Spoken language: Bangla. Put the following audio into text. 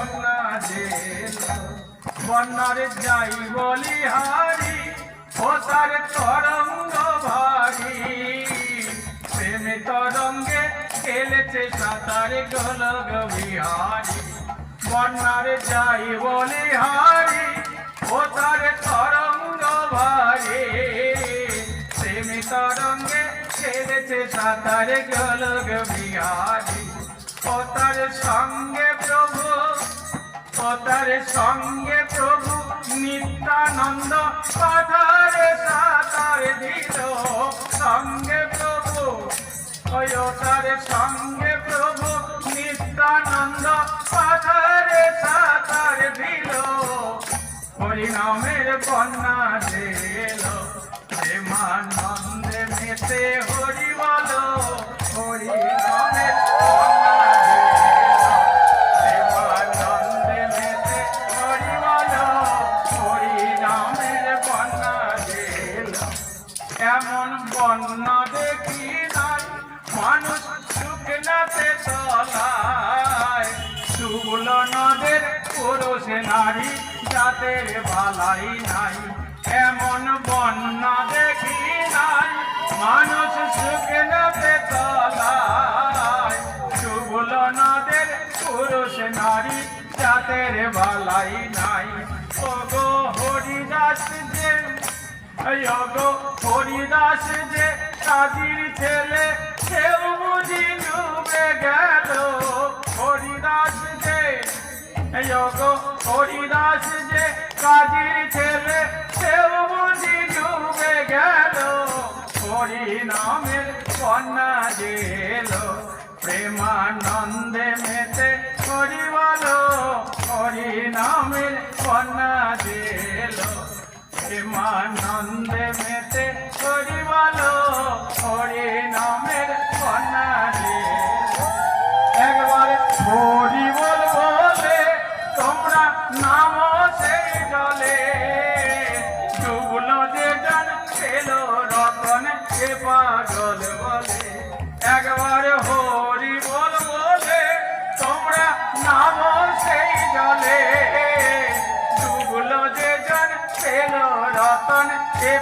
বন্যা জেল বন্যার যাই বলিহারি ও তার তরঙ্গ ভারী প্রেমে তরঙ্গে খেলেছে সাঁতার গোলক বিহারি বন্যার যাই বলিহারি ও তার তরঙ্গ ভারী প্রেমে তরঙ্গে খেলেছে সাঁতার গোলক বিহারি ও তার সঙ্গে প্রভু ও তার সঙ্গে প্রভু নিত্যানন্দ পাথারে সাঁতার দিল সঙ্গে প্রভু ও তার সঙ্গে প্রভু নিত্যানন্দ পাথারে সাঁতার দিল হরিনামের বন্যা দিল প্রেমানন্দে মেতে হরি বলো হরিনামের এমন বন্যা দেখি নাই মানুষ শুকনাতে তলায় শুভল নদের পুরুষে নারী জাতের বালাই নাই এমন বন্যা দেখি নাই মানুষ শুকনাতে তলায় শুভল নদের পুরুষ নারী জাতের বালাই নাই ও গো হরিদাস যে হরিদাস যে কাজীর ছেলে কেউ বুঝি ডুবে গেল হরিদাস যে হরিদাস যে কাজীর ছেলে কেউ বুঝি ডুবে গেল হরিনামের বন্যা গেল প্রেমানন্দে মেতে হরি বলো হরিনামের বন্যা গেল প্রেমানন্দে মেতে হরি বলো হরি নামের বন্যা একবার হরি বল বলে তোমরা নাম সেই জলে ডুবলো যে জন পেল রতন এ পাগল বলে একবার হরি বল বলে তোমরা নাম সেই জলে ডুবলো যে জন পেল রতন এ